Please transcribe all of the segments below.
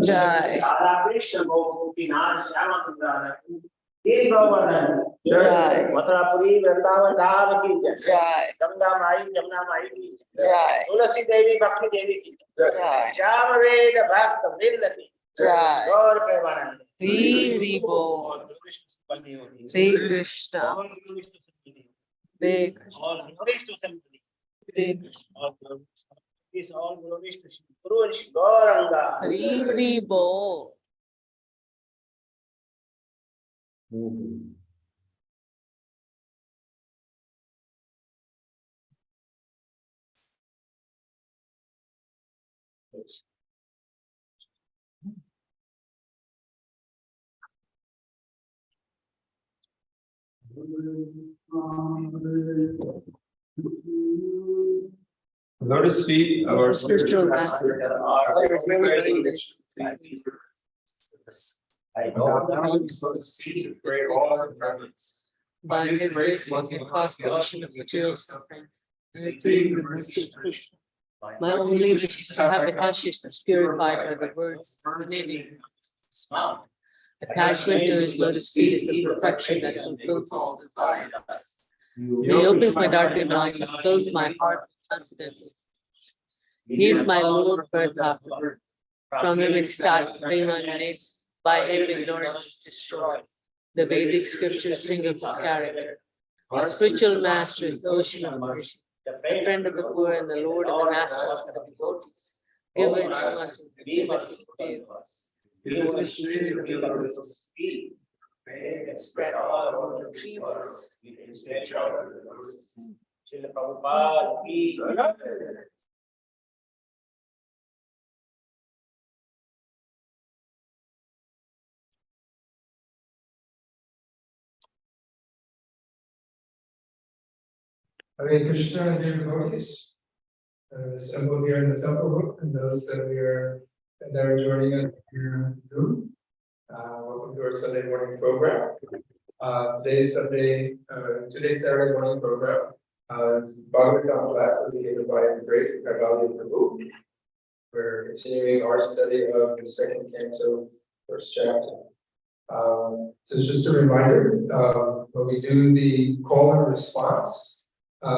जय जय मथुरापुरी वृंदावन धाम की जय गंगा माई जमुना माई की जय तुलसी देवी भक्ति देवी की जय श्याम वेद भक्त वृंद की जय गौर प्रेमानंद हरि बोल श्री कृष्ण हरे कृष्ण हरे Krishna Is all glories to Shri Guru and Shri Gauranga. Hari बोल Lotus feet of our spiritual master master are revealed in I know now his lotus feet of great all our reverence. by his grace one can cross the ocean of material suffering and attain the mercy of Krishna. My only wish is to have the consciousness purified by the words emanating from his mouth. Attachment to his lotus feet is the perfection that fulfills all desires. He opens my darkened eyes and fills my heart with transcendental. He is my Lord birth after birth. From him ecstatic prema emanates, by him ignorance is destroyed. The Vedic scriptures sing of his character. Our spiritual master is the ocean of mercy, the friend of the poor and the Lord and the master of the devotees. Give it to us, give us spread all over the 3 worlds. Srila Prabhupada ki Hare Krishna, dear devotees, assembled here in the temple room, and those that are joining us here on Zoom. Welcome to our Sunday morning program. Today's Saturday morning program is Bhagavatam class will be given by His Grace Kaivalya Prabhu. We're continuing our study of the second canto, first chapter. So just a reminder, when we do the call and response, we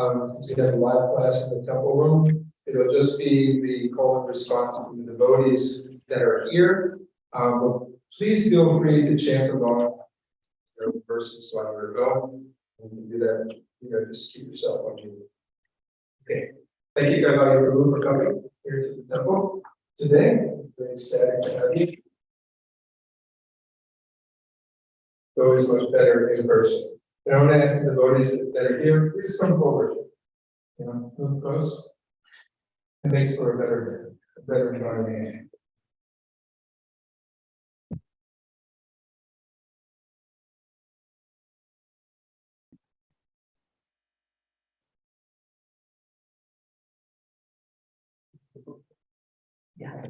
have a live class in the temple room. It'll just be the call and response from the devotees that are here. But please feel free to chant along the verses while you're going. You can do that, just keep yourself on mute. Okay. Thank you, Kaivalya Prabhu, for coming here to the temple today. It's very exciting to have you. It's always much better in person. And I'm going to ask the devotees that are here, please come forward. Move close. It makes for a better environment. Yeah.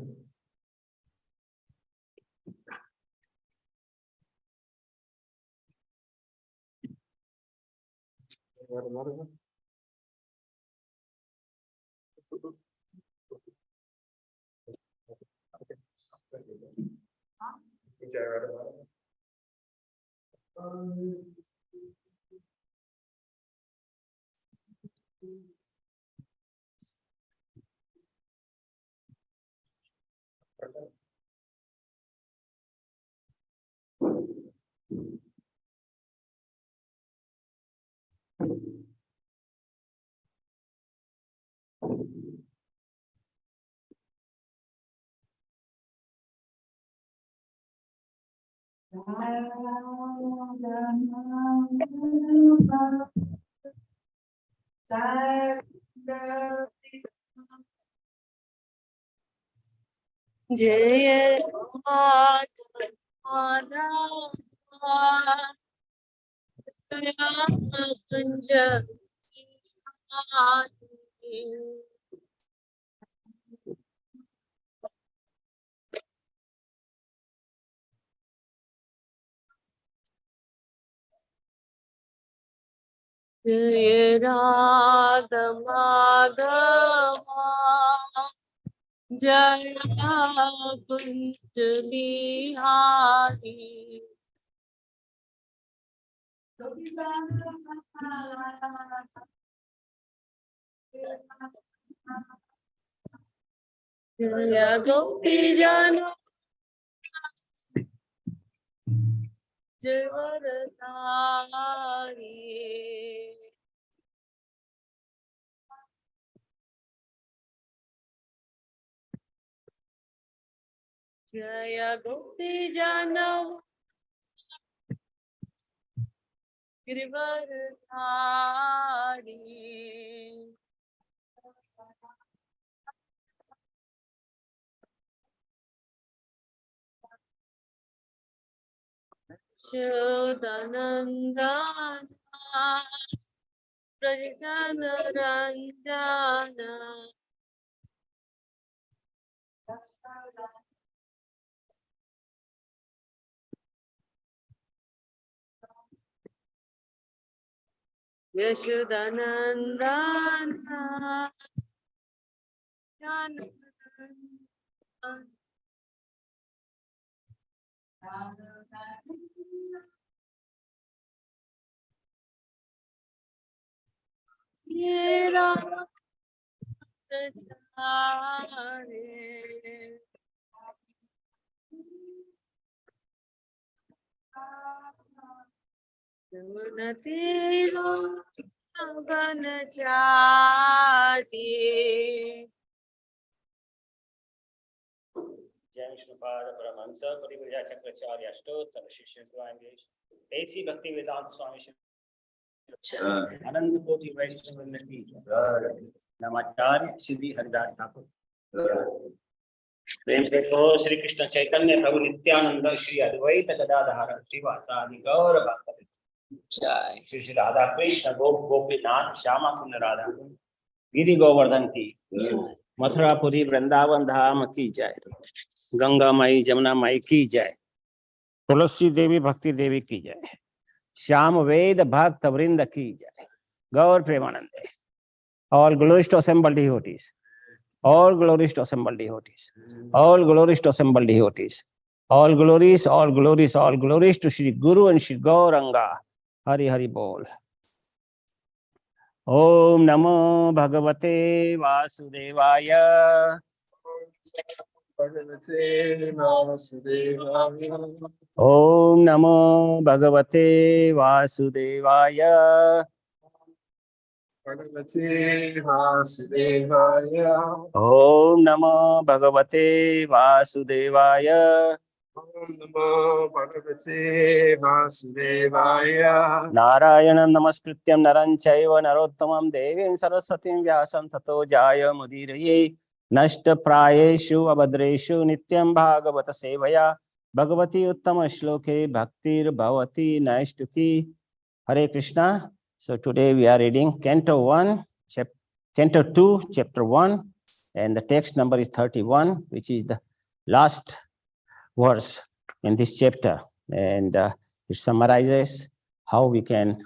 Jaya Radha Madhava Jaya Kunj Bihari Jaya Gopi Jana Jaya Varadhari Jaya Gopi Jana Girivardhari Shuddhanandana Prajanarandana Yashodanandana जय विष्णुपाद परमहंस परिव्रजा चक्राचार्य अष्टोत्तर शिष्य HG भक्ति वेदांत स्वामी श्री अनंत कोटि वैष्णव वृंद की नमाचार्य श्री हरिदास ठाकुर प्रेम से कहो श्री कृष्ण चैतन्य प्रभु नित्यानंद श्री अद्वैत गदाधर श्रीवासादि गौर भक्तवृंद Jai. Shri Shri Radha Krishna Gopinath Shyama कुंड राधा गिरि गोवर्धन की मथुरापुरी वृंदावन धाम की जय। गंगा माई जमुना माई की जय। तुलसी देवी भक्ति देवी की जय। श्याम वेद भक्त वृंद की जय। गौर Premanand. All glories to assembled devotees. All glories to assembled devotees. All glories to assembled devotees. All glories, all glories, all glories to Shri Guru and Shri Gauranga. Hari Hari Bol. Om Namo Bhagavate Vasudevaya. Om Namo Bhagavate Vasudevaya. Om Namo Bhagavate Vasudevaya. Narayanam Namaskrityam Naran Chaiva Narottamam Devim Saraswatim Vyasam Tato Jaya Mudiraye Nashta Prayeshu Abhadreshu Nityam Bhagavata Sevaya Bhagavati Uttama Shloke Bhaktir Bhavati Naishtuki. Hare Krishna. So today we are reading Canto 1, Canto 2, Chapter 1, and the text number is 31, which is the last verse in this chapter. And it summarizes how we can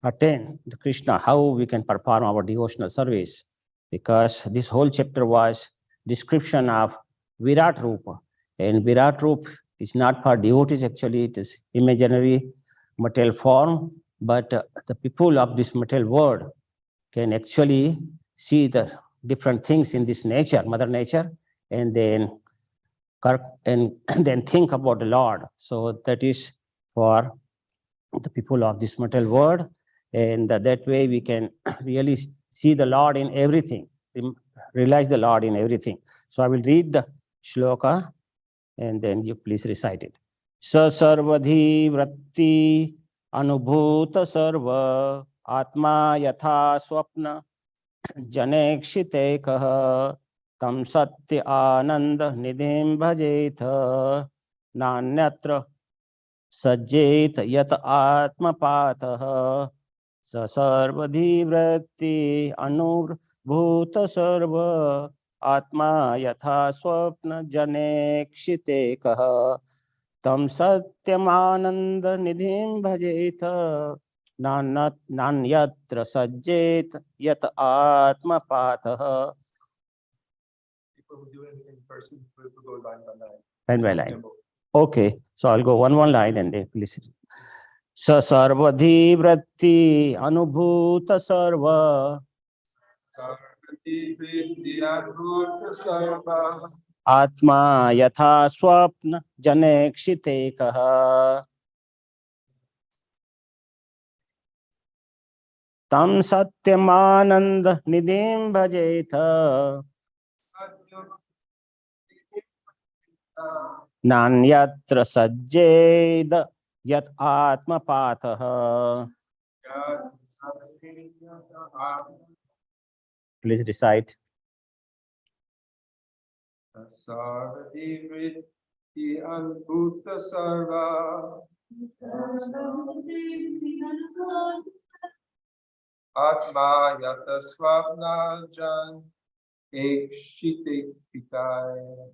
attain to Krishna, how we can perform our devotional service. Because this whole chapter was description of Virat Rupa. And Virat Rupa is not for devotees, actually, it is imaginary material form. But the people of this material world can actually see the different things in this nature, Mother Nature, and then think about the Lord. So that is for the people of this material world, and that way we can really see the Lord in everything, realize the Lord in everything. So I will read the shloka, and then you please recite it. Sa sarvadhi vratti anubhuta sarva atma yatha swapna janekshite tam satya ananda nidhim bhajet nanyatra sajjet yat atmapatah sa sarvadhi vratti anubhuta sarva atma yatha swapna janekshite tam satyam nidhim bhajet nanyatra sajjet yat atmapatah. People who do it in person, we will go line by line. Line by line. Okay, so I'll go one line and then please. Sa sarvadhi vratti anubhuta sarva atma yatha swapna janekshite tam satyamananda nidhim bhajetha nanyatra sajjed yat atmapatah. Please recite. Sarvati vritti anubhuta sarva atma yata swapna jan HG Kaivalya.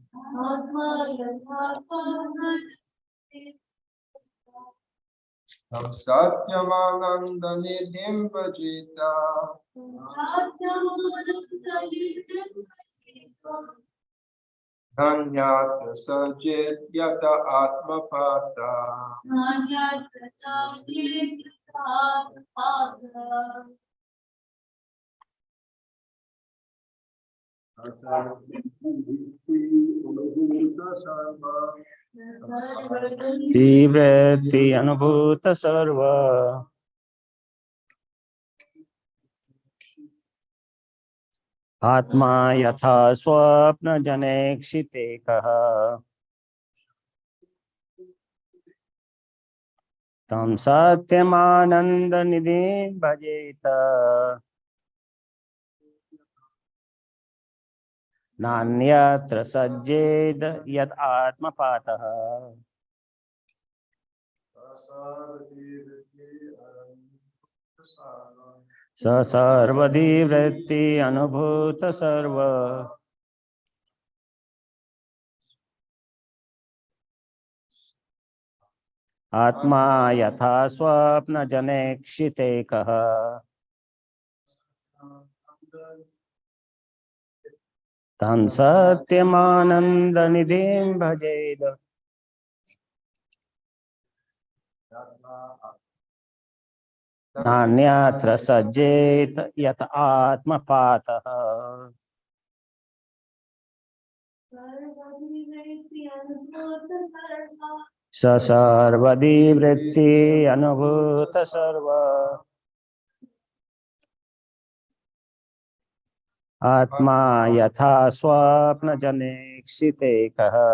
Tam Satyamananda Nidhim Bhajita. Nanyatra Sajit Yata Atmapata. Divritti anubhuta sarva. Atma yatha swapna janekshite kaha. Tam satyamananda nidhim bhajeta. Nanyatra sajjed yat atmapataha. Sa sarvadivritti anubhuta sarva. Atma yatha swapna janekshite kaha. Tam satyamananda nidhim bhajeda. Nanyatra sajjet yat atmapataha. Sa sarvadivritti anubhuta sarva. Atma yatha swapna janekshite kaha.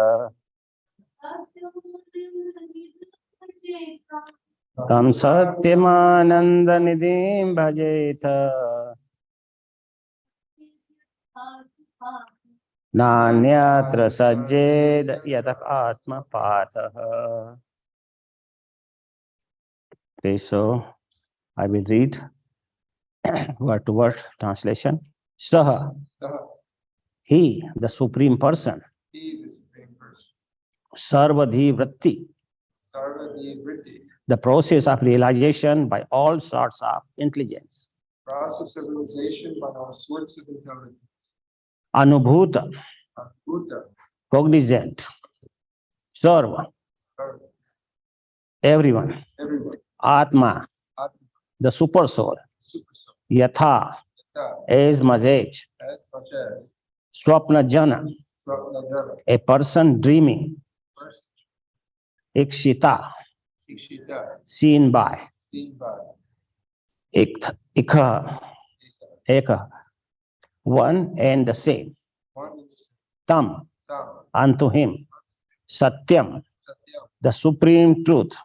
Tam satyamananda nidhim bhajeta. Nanyatra sajjed yat atmapataha. Okay, so I will read word to word translation. Saha, he, the Supreme Person, He, the Supreme Person. Sarvadhi Vritti, Sarvadivritti. the process of realization by all sorts of intelligence. Process of realization by all sorts of intelligence. Anubhuta, Buddha. cognizant. Sarva, everyone. Everyone. Atma, Atma. the super soul. Super soul. Yatha, Yatha. as much as. As much as. Swapna jana, Swapnajana. a person dreaming. First. Ikshita, Ikshita. seen by. Seen by. Ikha, eka, one and the same. One is Tam, Tam. unto him. Satyam, Satyam. the supreme truth. The supreme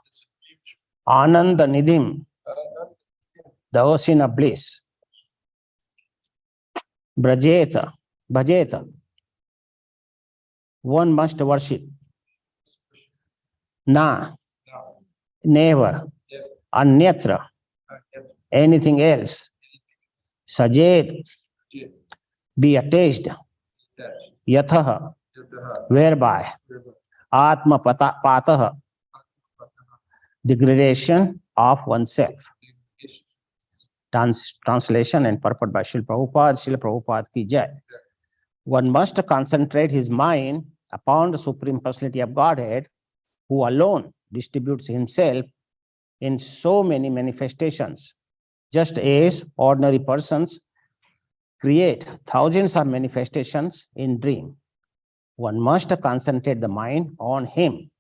truth. Ananda nidhim, the ocean of bliss. Brajeta, bhajeta, one must worship. Na, Now. never. Yet. Anyatra, Yet. anything else. Sajet, Yet. be attached. That. Yatha, Yataha. whereby. Atma pataha, degradation of oneself. Translation and purport by Srila Prabhupada. Srila Prabhupada ki jai. One must concentrate his mind upon the Supreme Personality of Godhead, who alone distributes himself in so many manifestations, just as ordinary persons create thousands of manifestations in dream. One must concentrate the mind on him,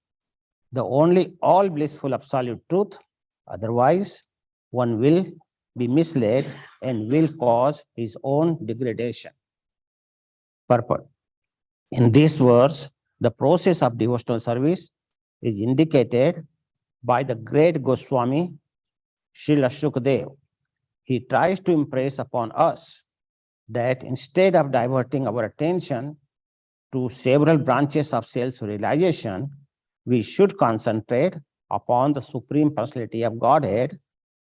the only all blissful absolute truth. Otherwise, one will be misled and will cause his own degradation. Purport. In this verse, the process of devotional service is indicated by the great Goswami, Srila Shukdev. He tries to impress upon us that instead of diverting our attention to several branches of self-realization, we should concentrate upon the Supreme Personality of Godhead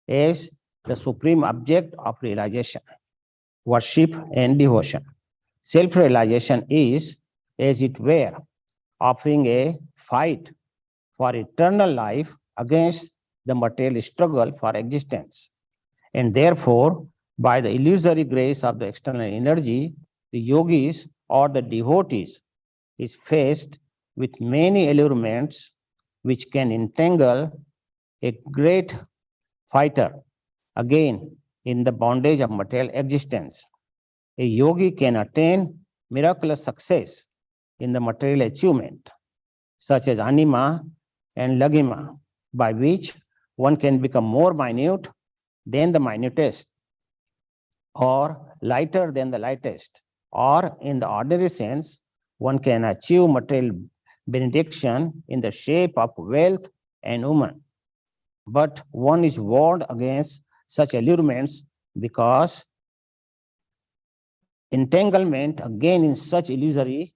as the supreme object of realization, worship, and devotion. Self-realization is, as it were, offering a fight for eternal life against the material struggle for existence. And therefore, by the illusory grace of the external energy, the yogis or the devotees is faced with many allurements which can entangle a great fighter again in the bondage of material existence. A yogi can attain miraculous success in the material achievement, such as anima and lagima, by which one can become more minute than the minutest, or lighter than the lightest, or in the ordinary sense, one can achieve material benediction in the shape of wealth and woman. But one is warned against such allurements because entanglement again in such illusory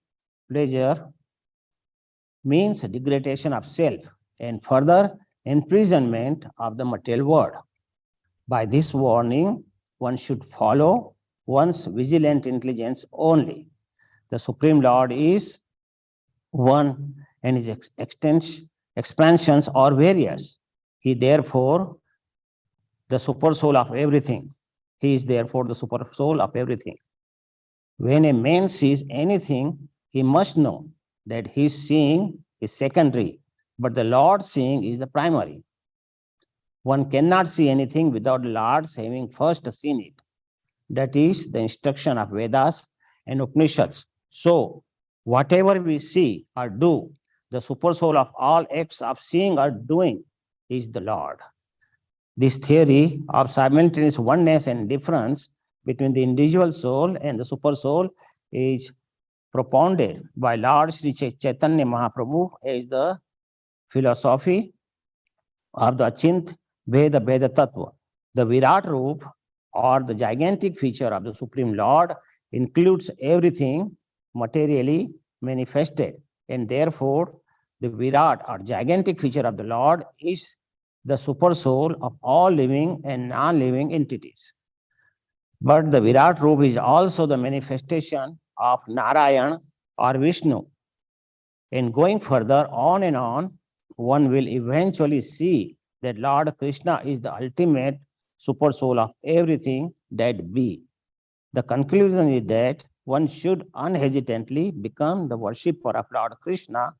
pleasure means degradation of self and further imprisonment of the material world. By this warning, one should follow one's vigilant intelligence only. The Supreme Lord is one and his expansions are various. He therefore the super soul of everything. He is therefore the super soul of everything. When a man sees anything, he must know that his seeing is secondary, but the Lord seeing is the primary. One cannot see anything without the Lord's having first seen it. That is the instruction of Vedas and Upanishads. So, whatever we see or do, the super soul of all acts of seeing or doing is the Lord. This theory of simultaneous oneness and difference between the individual soul and the super soul is propounded by Lord Sri Chaitanya Mahaprabhu as the philosophy of the Achint Veda Veda Tattva. The Virat Roop, or the gigantic feature of the Supreme Lord, includes everything materially manifested, and therefore the Virat or gigantic feature of the Lord is the super soul of all living and non-living entities. But the Virat Roop is also the manifestation of Narayan or Vishnu. And going further on and on, one will eventually see that Lord Krishna is the ultimate super soul of everything that be. The conclusion is that one should unhesitantly become the worshipper of Lord Krishna,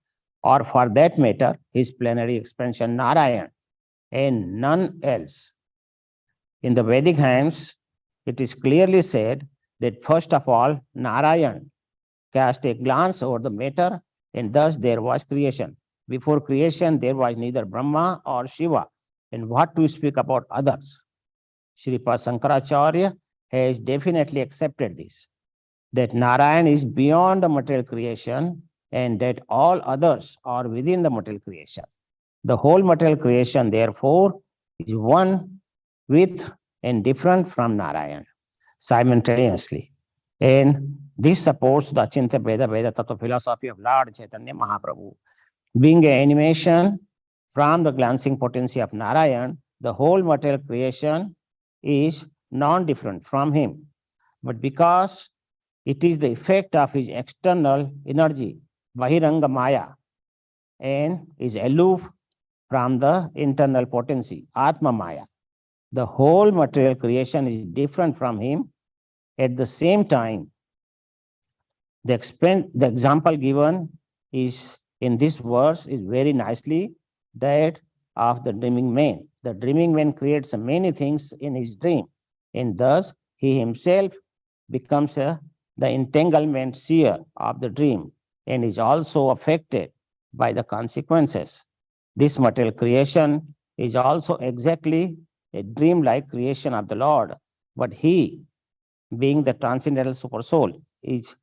or for that matter, his plenary expansion Narayan, and none else. In the Vedic hymns, it is clearly said that first of all, Narayan cast a glance over the matter, and thus there was creation. Before creation, there was neither Brahma or Shiva, and what to speak about others. Sripad Shankaracharya has definitely accepted this, that Narayan is beyond the material creation and that all others are within the material creation. The whole material creation, therefore, is one with and different from Narayan simultaneously. And this supports the Achintya Veda Veda Tattva philosophy of Lord Chaitanya Mahaprabhu. Being an animation from the glancing potency of Narayan, the whole material creation is non-different from him. But because it is the effect of his external energy, Bahiranga Maya, and is aloof from the internal potency, Atma Maya, the whole material creation is different from him. At the same time, the example given is in this verse is very nicely that of the dreaming man. The dreaming man creates many things in his dream, and thus he himself becomes the entanglement seer of the dream and is also affected by the consequences. This material creation is also exactly a dream-like creation of the Lord, but he, being the transcendental super soul, is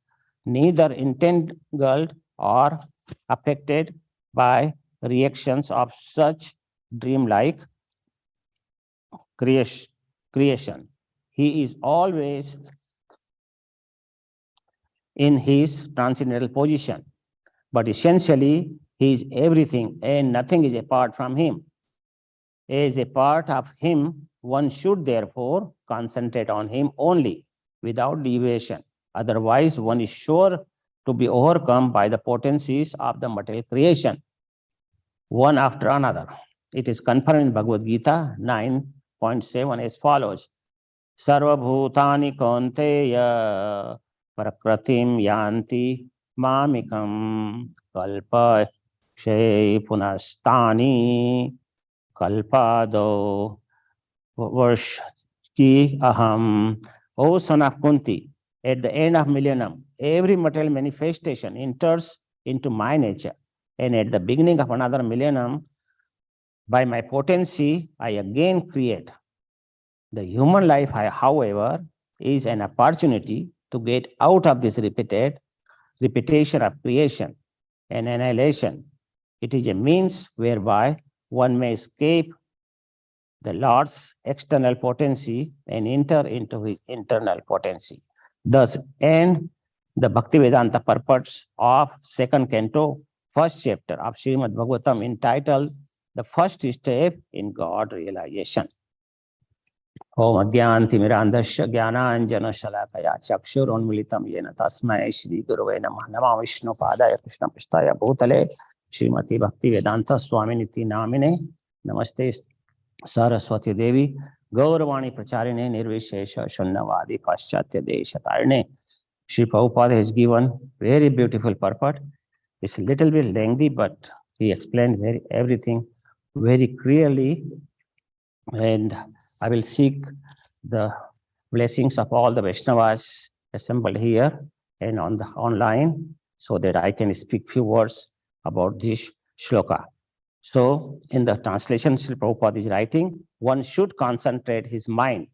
neither entangled or affected by reactions of such dream-like creation. He is always in his transcendental position, but essentially he is everything and nothing is apart from him. As a part of him, one should therefore concentrate on him only without deviation. Otherwise, one is sure to be overcome by the potencies of the material creation, one after another. It is confirmed in Bhagavad Gita 9.7 as follows. Sarva bhutani kaunteya prakritim yanti mamikam kalpa kshay punastani kalpado varshki aham. O son of Kunti, at the end of millennium, every material manifestation enters into my nature. And at the beginning of another millennium, by my potency, I again create. The human life, however, is an opportunity to get out of this repetition of creation and annihilation. It is a means whereby one may escape the Lord's external potency and enter into his internal potency. Thus, end the Bhaktivedanta purports of second canto, first chapter of Srimad Bhagavatam, entitled The First Step in God Realization. Om Agyantimirandasya Jnananjana Shalakaya Chakshurunmilitam Yena Tasmai Shri Gurave Namah. Namah Vishnu Padaya Krishna Prasthaya Bhutale Srimati Bhaktivedanta Swaminiti Namine. Namaste Saraswati Devi Gauravani Pracharine Nirvishesha Shunnavadi Paschatya Deshatarine. Shri Prabhupada has given very beautiful purport. It's a little bit lengthy, but he explained everything very clearly. And I will seek the blessings of all the Vaishnavas assembled here and on the online, so that I can speak few words about this shloka. So in the translation, Sri Prabhupada is writing, one should concentrate his mind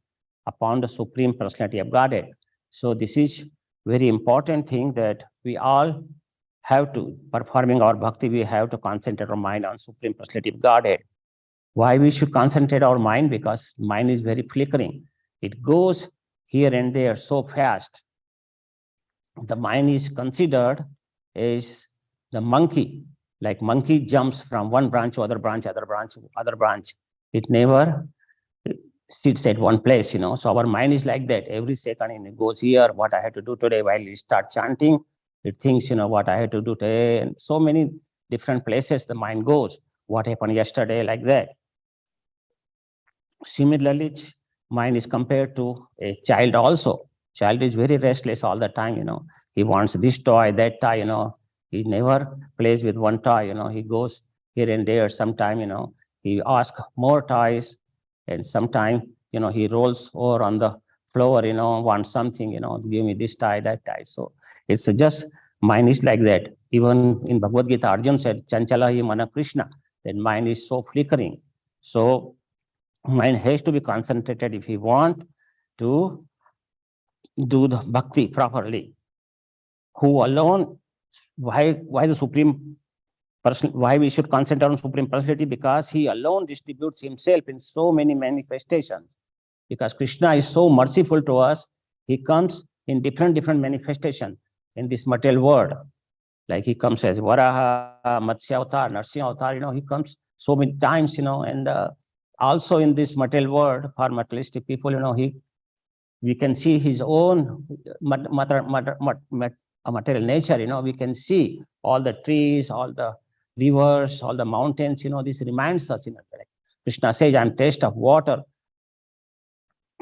upon the Supreme Personality of Godhead. So this is very important thing that we all have to, performing our bhakti, we have to concentrate our mind on Supreme Personality of Godhead. Why we should concentrate our mind? Because mind is very flickering. It goes here and there so fast. The mind is considered as the monkey. Like monkey jumps from one branch to other branch, other branch, other branch. It never sits at one place, you know. So our mind is like that. Every second it goes here, what I had to do today. While it start chanting, it thinks, you know, what I had to do today. And so many different places the mind goes. What happened yesterday, like that. Similarly, mind is compared to a child also. Child is very restless all the time, you know. He wants this toy, that toy, you know. He never plays with one toy, you know. He goes here and there sometime, you know. He asks more toys, and sometime, you know, he rolls over on the floor, you know, wants something, you know, give me this toy, that toy. So it's just, mind is like that. Even in Bhagavad Gita, Arjuna said, Chanchala hi mana Krishna, that mind is so flickering. So mind has to be concentrated if we want to do the bhakti properly. Who alone, why the Supreme Person, why we should concentrate on Supreme Personality? Because he alone distributes himself in so many manifestations. Because Krishna is so merciful to us, he comes in different manifestations in this material world. Like he comes as Varaha, Matsya Avatar, Narsimha Avatar, you know, he comes so many times, you know, and also in this material world, for materialistic people, you know, we can see his own material nature, you know, we can see all the trees, all the rivers, all the mountains, you know, this reminds us, you know, like Krishna says, I'm taste of water.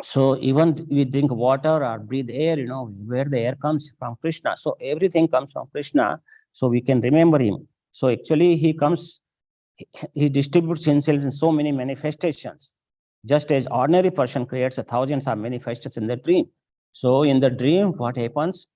So even we drink water or breathe air, you know, where the air comes from Krishna. So everything comes from Krishna, so we can remember him. So actually he comes, he distributes himself in so many manifestations. Just as ordinary person creates thousands of manifestations in the dream. So in the dream, what happens?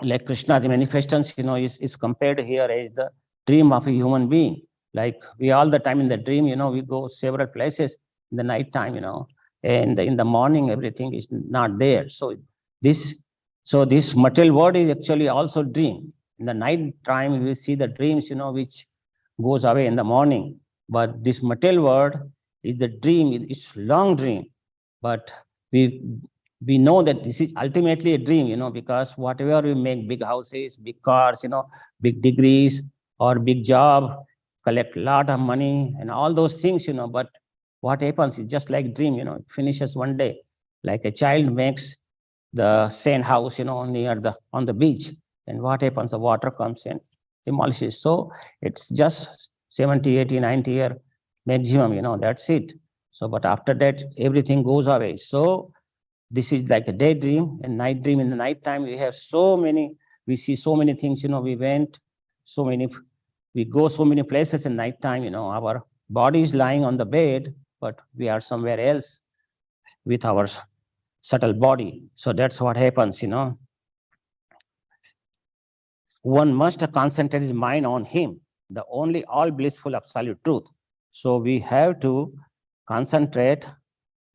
Like Krishna, the manifestations, you know, is compared here as the dream of a human being. Like we all the time in the dream, you know, we go several places in the night time, you know, and in the morning, everything is not there. So this material world is actually also dream. In the night time, we see the dreams, you know, which goes away in the morning. But this material world is the dream, it's long dream. But we know that this is ultimately a dream, you know, because whatever we make, big houses, big cars, you know, big degrees or big job, collect a lot of money and all those things, you know, but what happens is just like dream, you know, it finishes one day. Like a child makes the sand house, near on the beach. And what happens? The water comes and demolishes. So it's just 70, 80, 90 year maximum, that's it. So, but after that, everything goes away. So this is like a daydream and night dream. In the night time, we see so many things, we go so many places in night time, our body is lying on the bed, but we are somewhere else with our subtle body. So that's what happens, One must concentrate his mind on him, the only all blissful absolute truth. So we have to concentrate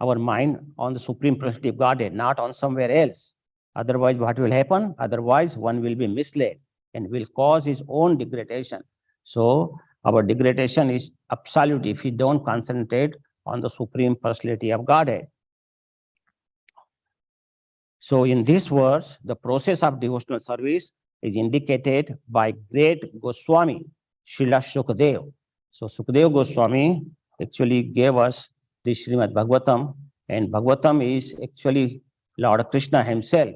our mind on the supreme personality of Godhead, not on somewhere else. Otherwise, what will happen? Otherwise, one will be misled and will cause his own degradation. So our degradation is absolute if we don't concentrate on the supreme personality of Godhead. So in these words, the process of devotional service is indicated by great Goswami, Srila Sukadeva. So Sukadeva Goswami actually gave us the Srimad Bhagavatam, and Bhagavatam is actually Lord Krishna himself.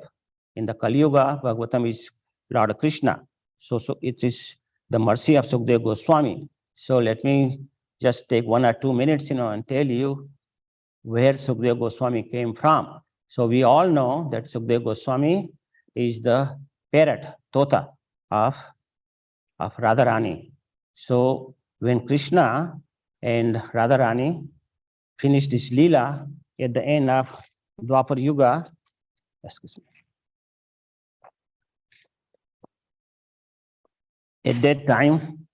In the Kali Yuga, Bhagavatam is Lord Krishna. So it is the mercy of Sukadeva Goswami. So let me just take 1 or 2 minutes, and tell you where Sukadeva Goswami came from. So we all know that Sukadeva Goswami is the parrot, Tota, of Radharani. So when Krishna and Radharani finished this Leela at the end of Dwapar Yuga, excuse me. At that time,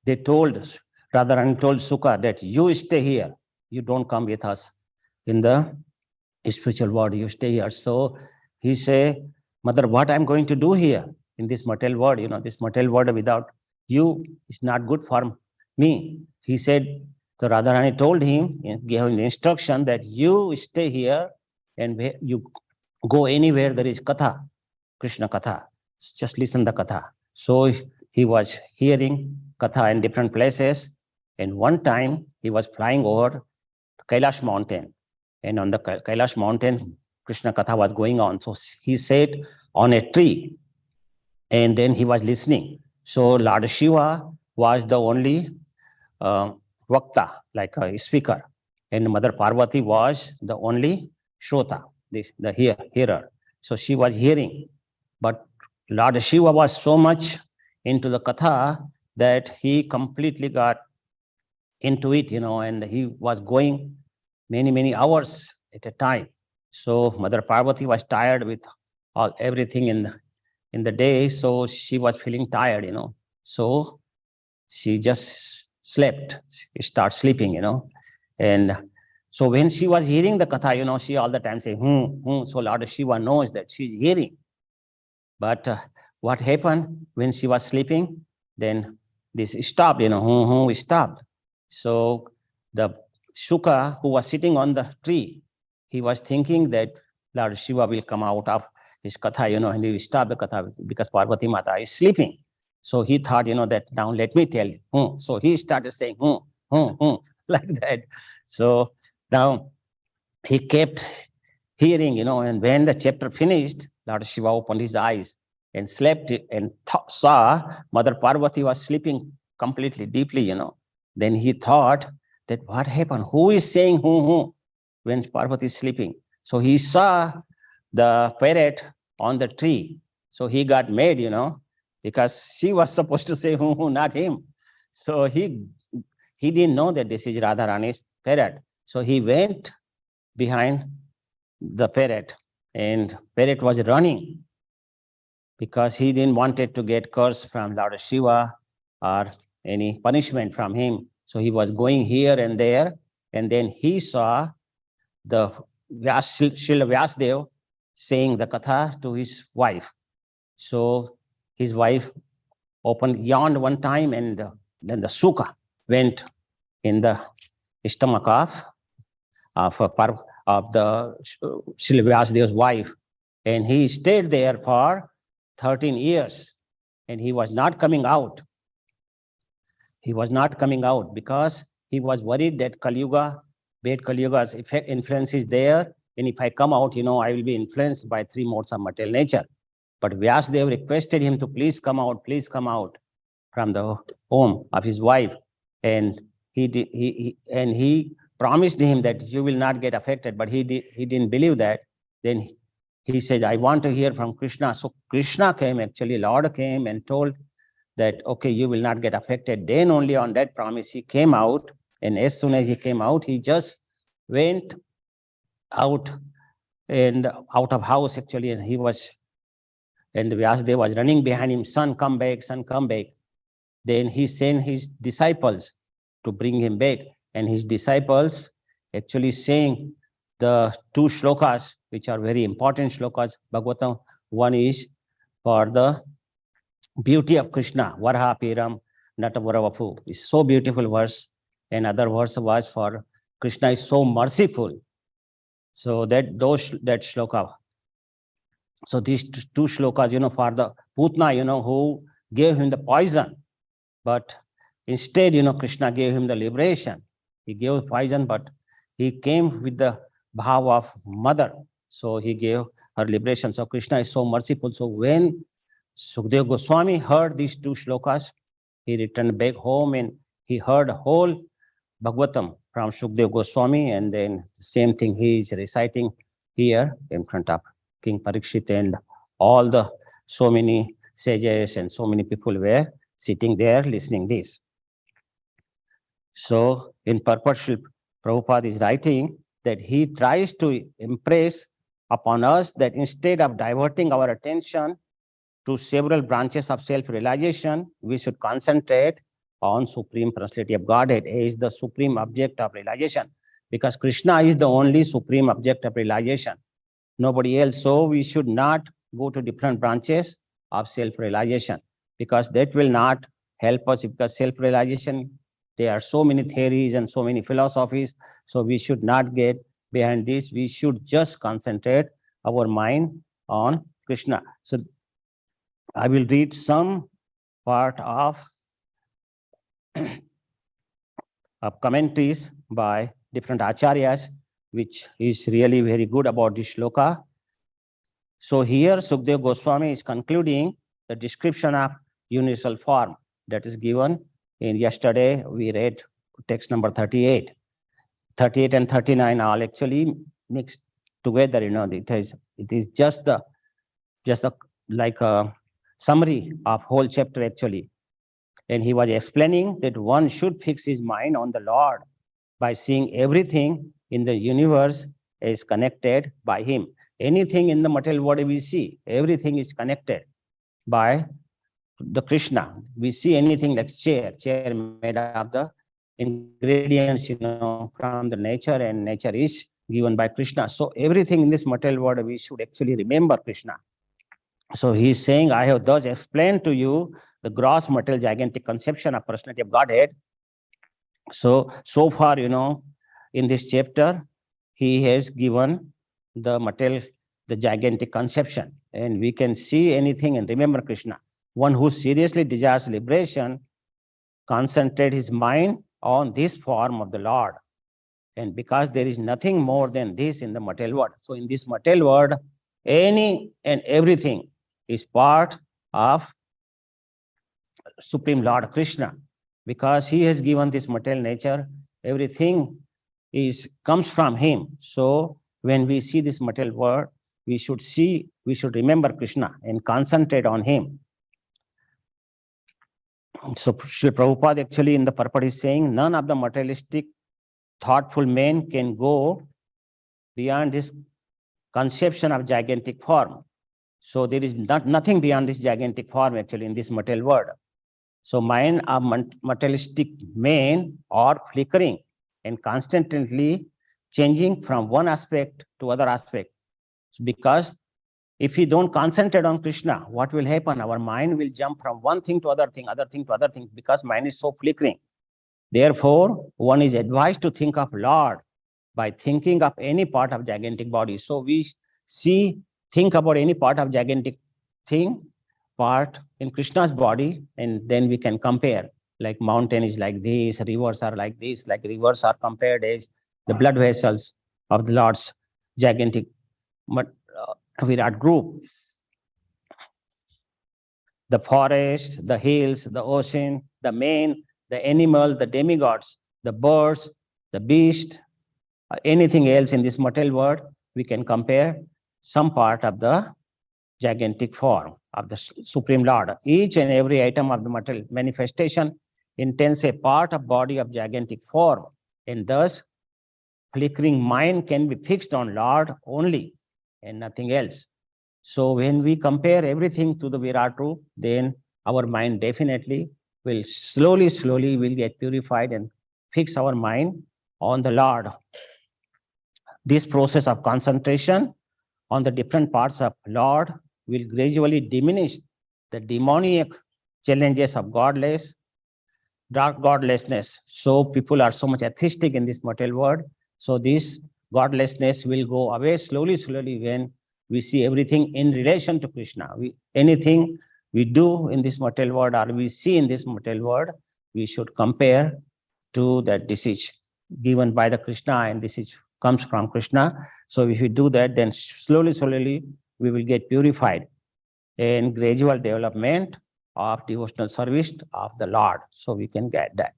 Radharani told Sukha that you stay here, you don't come with us in the spiritual world, you stay here. So he said, Mother, what I'm going to do here in this material world, this material world without you is not good for me. He said, so Radharani told him, gave him the instruction that you stay here and you go anywhere there is Katha, Krishna Katha, just listen the Katha. So he was hearing Katha in different places, and one time he was flying over Kailash mountain, and on the Kailash mountain, Krishna Katha was going on. So he sat on a tree, and then he was listening. So Lord Shiva was the only Vakta, like a speaker, and Mother Parvati was the only Shrota, the hearer. So she was hearing, but Lord Shiva was so much into the Katha that he completely got into it, and he was going many hours at a time. So Mother Parvati was tired with everything in the day, so she was feeling tired, So she just slept. She started sleeping, And so when she was hearing the Katha, she all the time say, So Lord Shiva knows that she's hearing. But what happened when she was sleeping? Then this stopped, stopped. So the Shuka, who was sitting on the tree, he was thinking that Lord Shiva will come out of his Katha, and he will stop the Katha because Parvati Mata is sleeping. So he thought, that now let me tell you. So he started saying, like that. So now he kept hearing, and when the chapter finished, Lord Shiva opened his eyes and slept and saw Mother Parvati was sleeping completely deeply, Then he thought that what happened? Who is saying when Parvati is sleeping? So he saw the parrot on the tree. So he got mad, because she was supposed to say not him. So he didn't know that this is Radharani's parrot. So he went behind the parrot, and parrot was running because he didn't wanted to get curse from Lord Shiva or any punishment from him. So he was going here and there, and then he saw the Srila Vyasdev saying the Katha to his wife. So his wife yawned one time, and then the Sukha went in the stomach of the Srila Vyasdev's wife, and he stayed there for 13 years, and he was not coming out. He was not coming out because he was worried that Kali Yuga, bad Kali Yuga's influence is there and if I come out, I will be influenced by three modes of material nature. But Vyasadeva requested him to please come out from the home of his wife, and he promised him that you will not get affected, but he didn't believe that. Then he said, I want to hear from Krishna. So Krishna came, actually, Lord came and told that, okay, you will not get affected. Then only on that promise he came out, and as soon as he came out, he just went out and out of house, actually, and Vyasadeva was running behind him, son, come back, son, come back. Then he sent his disciples to bring him back, and his disciples actually saying the two shlokas, which are very important shlokas, Bhagavatam. One is for the beauty of Krishna, Varha Piram Natavaravapu, is so beautiful verse, and other verse was for Krishna is so merciful. So that shloka. So these two shlokas, for the Putna, who gave him the poison, but instead, Krishna gave him the liberation. He gave poison, but he came with the bhav of mother. So he gave her liberation. So Krishna is so merciful. So when Sukadeva Goswami heard these two shlokas, he returned back home and he heard whole Bhagavatam from Sukadeva Goswami, and then the same thing he is reciting here in front of King Parikshit, and all the so many sages and so many people were sitting there listening this. So in purport, Prabhupada is writing that he tries to impress upon us that instead of diverting our attention to several branches of self-realization, we should concentrate on Supreme Personality of Godhead as the supreme object of realization, because Krishna is the only supreme object of realization, nobody else. So we should not go to different branches of self-realization, because that will not help us, because self-realization, there are so many theories and so many philosophies, so we should not get behind this. We should just concentrate our mind on Krishna. So I will read some part of commentaries by different acharyas, which is really very good about this shloka. So here Sukadeva Goswami is concluding the description of universal form that is given in yesterday. We read text number 38. 38 and 39 are actually mixed together. It is just like a summary of whole chapter actually. And he was explaining that one should fix his mind on the Lord by seeing everything in the universe is connected by him. Anything in the material world we see, everything is connected by the Krishna. We see anything like chair made of the ingredients, from the nature, and nature is given by Krishna. So everything in this material world, we should actually remember Krishna. So he is saying, I have thus explained to you the gross material gigantic conception of personality of Godhead. So far, in this chapter, he has given the material, the gigantic conception, and we can see anything and remember Krishna. One who seriously desires liberation, concentrate his mind on this form of the Lord. And because there is nothing more than this in the material world. So in this material world, any and everything is part of Supreme Lord Krishna, because he has given this material nature, everything comes from him. So when we see this material world, we should remember Krishna and concentrate on him. So Srila Prabhupada actually in the purport is saying, none of the materialistic thoughtful men can go beyond this conception of gigantic form. So there is nothing beyond this gigantic form actually in this material world. So mind of materialistic men are flickering and constantly changing from one aspect to other aspect. Because if we don't concentrate on Krishna, what will happen? Our mind will jump from one thing to other thing, because mind is so flickering. Therefore, one is advised to think of Lord by thinking of any part of gigantic body. So we think about any part of gigantic part in Krishna's body, and then we can compare. Like mountain is like this, rivers are like this, like rivers are compared as the blood vessels of the Lord's gigantic Virat group. The forest, the hills, the ocean, the man, the animal, the demigods, the birds, the beast, anything else in this material world, we can compare some part of the gigantic form of the Supreme Lord. Each and every item of the material manifestation intends a part of body of gigantic form, and thus flickering mind can be fixed on Lord only and nothing else. So when we compare everything to the Virat Roop, then our mind definitely will slowly will get purified and fix our mind on the Lord. This process of concentration on the different parts of Lord will gradually diminish the demoniac challenges of godlessness. So people are so much atheistic in this material world. So this godlessness will go away slowly when we see everything in relation to Krishna. Anything we do in this material world or we see in this material world, we should compare to that decision given by the Krishna, and this comes from Krishna. So if we do that, then slowly we will get purified and gradual development of devotional service of the Lord. So we can get that.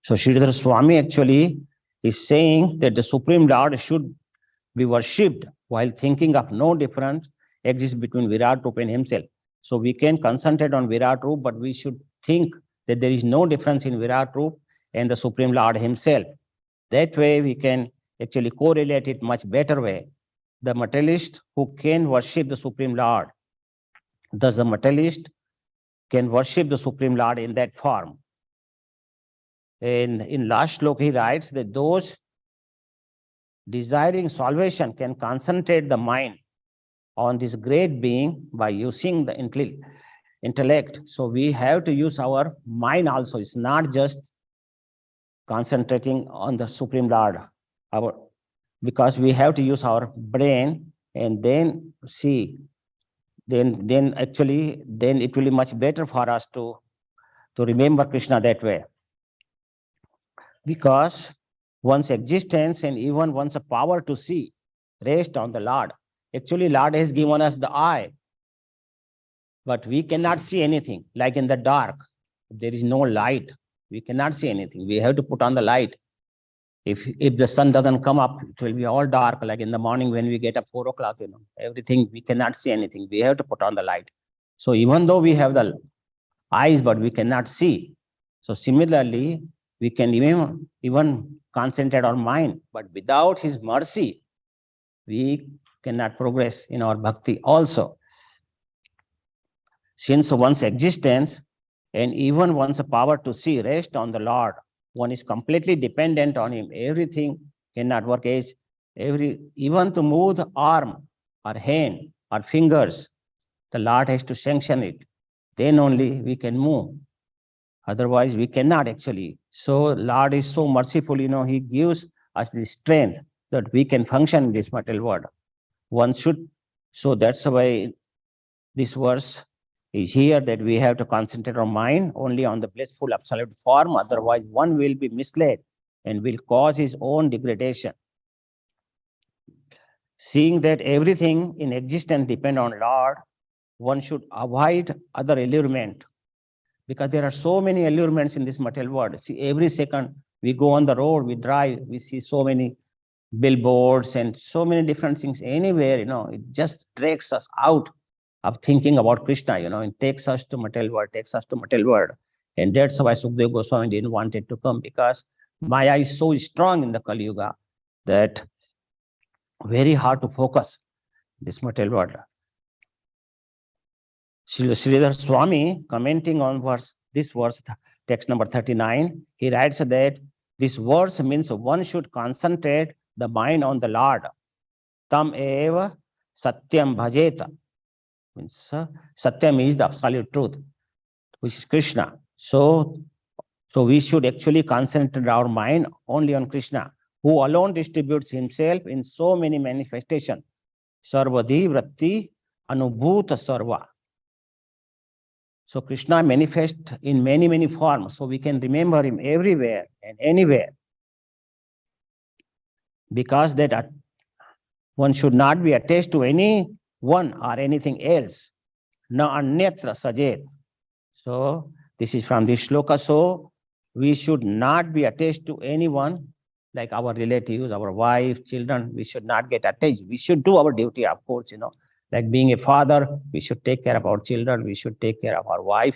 So Sridhar Swami actually is saying that the Supreme Lord should be worshipped while thinking of no difference exists between Virat Rupa and himself. So we can concentrate on Virat Rupa, but we should think that there is no difference in Virat Rupa and the Supreme Lord himself. That way we can actually correlate it much better way. The materialist who can worship the Supreme Lord, thus the materialist can worship the Supreme Lord in that form. And in last slok he writes that those desiring salvation can concentrate the mind on this great being by using the intellect. So we have to use our mind also. It's not just concentrating on the Supreme Lord, because we have to use our brain and then see, then actually it will be much better for us to remember Krishna that way. Because one's existence and even one's power to see rest on the Lord. Actually, Lord has given us the eye, but we cannot see anything. Like in the dark, if there is no light, we cannot see anything. We have to put on the light. If the sun doesn't come up, it will be all dark. Like in the morning when we get up 4 o'clock, everything, we cannot see anything. We have to put on the light. So even though we have the eyes, but we cannot see. So similarly, we can even concentrate our mind, but without his mercy, we cannot progress in our bhakti also. Since one's existence and even one's power to see rest on the Lord, one is completely dependent on him. Everything cannot work as even to move the arm or hand or fingers, the Lord has to sanction it. Then only we can move. Otherwise, we cannot actually. So Lord is so merciful, he gives us the strength that we can function in this material world. One should, so that's why this verse is here, that we have to concentrate our mind only on the blissful absolute form. Otherwise, one will be misled and will cause his own degradation. Seeing that everything in existence depends on Lord, one should avoid other allurement, because there are so many allurements in this material world. See, every second we go on the road, we drive, we see so many billboards and so many different things anywhere, it just drags us out of thinking about Krishna, it takes us to material world, And that's why Sukadeva Goswami didn't want it to come, because Maya is so strong in the Kali Yuga that very hard to focus this material world. Sridhar Swami, commenting on this verse, text number 39, he writes that this verse means one should concentrate the mind on the Lord. Tam eva satyam bhajeta. Means satyam is the absolute truth, which is Krishna. So we should actually concentrate our mind only on Krishna, who alone distributes himself in so many manifestations. Sarvadhi vratti anubhuta sarva. So Krishna manifests in many forms, so we can remember him everywhere and anywhere. because one should not be attached to anyone or anything else. Na anyatra sajet. So this is from this shloka. So we should not be attached to anyone, like our relatives, our wife, children. We should not get attached. We should do our duty, of course, like being a father, we should take care of our children. We should take care of our wife,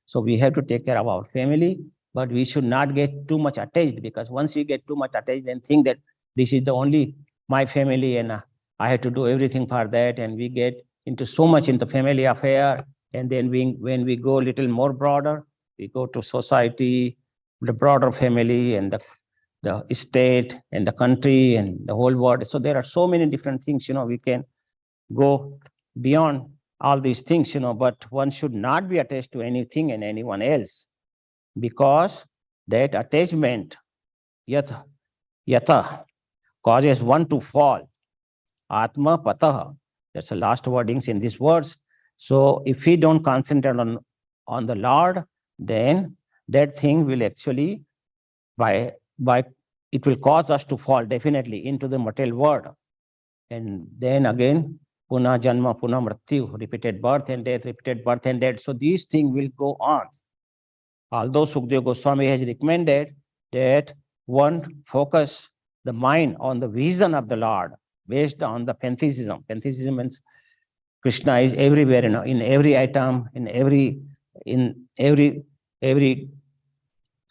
So we have to take care of our family, but we should not get too much attached, because once we get too much attached, then think that this is the only my family and I have to do everything for that. And we get into so much into family affair. And then when we go a little more broader, we go to society, the broader family, and the state and the country and the whole world. So there are so many different things, we can go beyond all these things, but one should not be attached to anything and anyone else, because that attachment, yatha, causes one to fall. Atma patah. That's the last wordings in these words. So if we don't concentrate on the Lord, then that thing will actually, by it will cause us to fall definitely into the material world. And then again, puna janma, puna mrityu, repeated birth and death, repeated birth and death. So these things will go on. Although Sukadeva Goswami has recommended that one focus the mind on the vision of the Lord based on the pantheism. Pantheism means Krishna is everywhere, in every atom, in every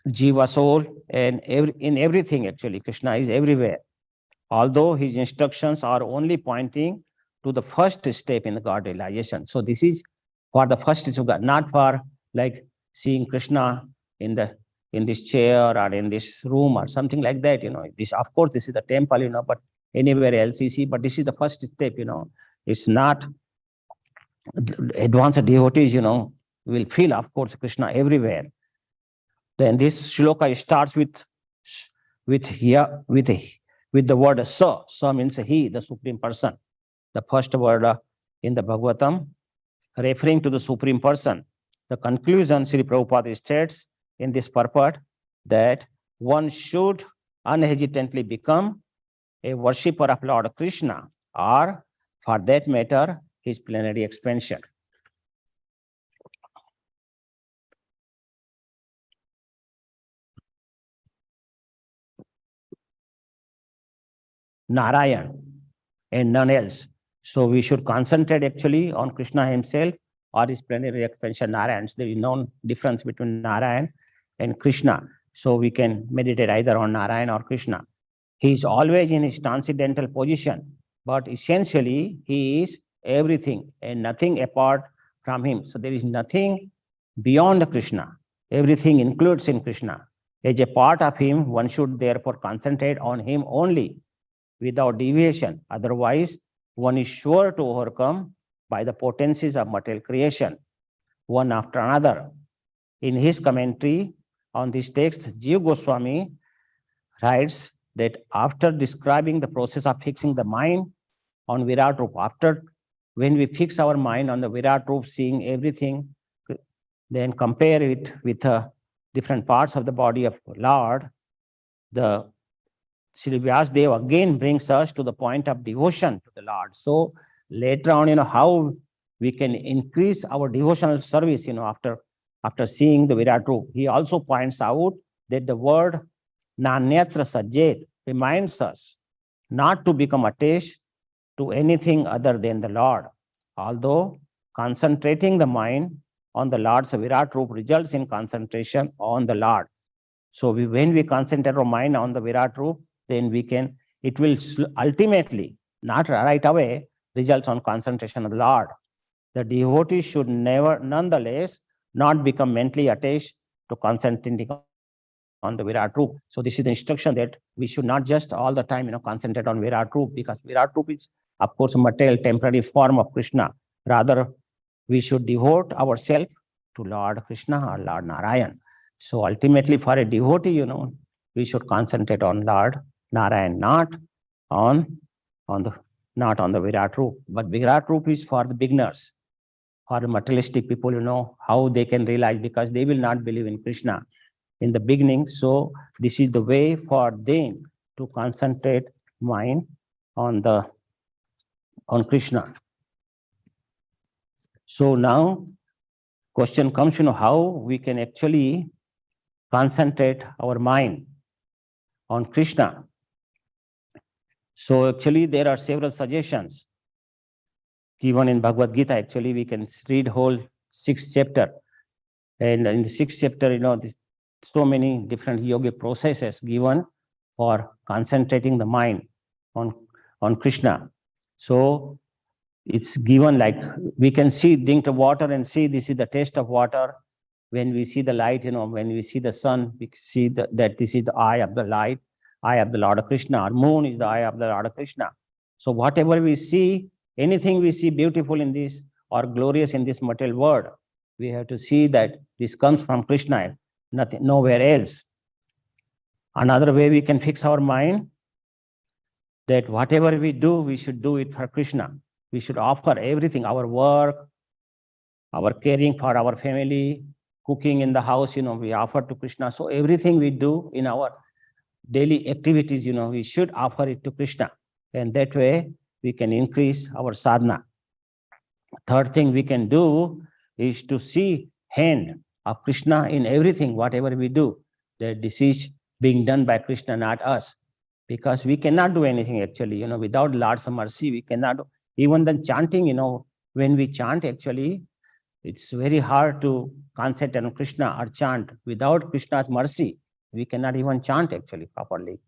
jiva soul, and in everything actually. Krishna is everywhere. Although his instructions are only pointing to the first step in the God realization. So this is for the first step of God, not for like seeing Krishna in this chair or in this room or something like that. This, of course, this is the temple, but anywhere else you see, but this is the first step. It's not advanced devotees, will feel, of course, Krishna everywhere. Then this shloka starts with the word sa. Sa means he, the Supreme Person. The first word in the Bhagavatam, referring to the Supreme Person. The conclusion, Sri Prabhupada states in this purport that one should unhesitantly become a worshipper of Lord Krishna, or for that matter, his plenary expansion. Narayan and none else. So we should concentrate actually on Krishna himself or his plenary expansion, Narayan. There is no difference between Narayan and Krishna. So we can meditate either on Narayan or Krishna. He is always in his transcendental position, but essentially he is everything and nothing apart from him. So there is nothing beyond Krishna. Everything includes in Krishna. As a part of him, one should therefore concentrate on him only without deviation. Otherwise, one is sure to overcome by the potencies of material creation, one after another. In his commentary on this text, Jiva Goswami writes that after describing the process of fixing the mind on Virat Rupa, when we fix our mind on the Virat Rupa, seeing everything, then compare it with different parts of the body of Lord, the Sri Vyasadeva again brings us to the point of devotion to the Lord. So later on, how we can increase our devotional service, after seeing the Virat Rupa. He also points out that the word Nanyatra Sajjet reminds us not to become attached to anything other than the Lord. Although concentrating the mind on the Lord's Virat Rupa results in concentration on the Lord. So when we concentrate our mind on the Virat Rupa, then it will ultimately, not right away, results on concentration of the Lord. The devotee should nonetheless, not become mentally attached to concentrating on the Virat Rupa. So this is the instruction that we should not just all the time, concentrate on Virat Rupa, because Virat Rupa is, of course, a material temporary form of Krishna. Rather, we should devote ourselves to Lord Krishna or Lord Narayan. So ultimately, for a devotee, we should concentrate on Lord Narayan, not on the Virat Rupa. But Virat Rupa is for the beginners, for the materialistic people, how they can realize, because they will not believe in Krishna in the beginning. So this is the way for them to concentrate mind on Krishna. So now question comes, how we can actually concentrate our mind on Krishna. So actually there are several suggestions given in Bhagavad Gita. Actually, we can read whole 6th chapter. And in the 6th chapter, so many different yogic processes given for concentrating the mind on Krishna. So it's given like we can drink the water and see this is the taste of water. When we see the light, when we see the sun, we see that this is the eye of the light, eye of the Lord Krishna. Our moon is the eye of the Lord Krishna. So whatever we see, anything we see beautiful in this or glorious in this material world, we have to see that this comes from Krishna, nothing, nowhere else. Another way we can fix our mind, that whatever we do, we should do it for Krishna. We should offer everything, our work, our caring for our family, cooking in the house, we offer to Krishna. So everything we do in our daily activities, we should offer it to Krishna. And that way we can increase our sadhana. Third thing we can do is to see hand of Krishna in everything, whatever we do, that this is being done by Krishna, not us. Because we cannot do anything actually, without Lord's mercy, we cannot do. Even the chanting, when we chant actually, it's very hard to concentrate on Krishna or chant. Without Krishna's mercy, we cannot even chant actually properly.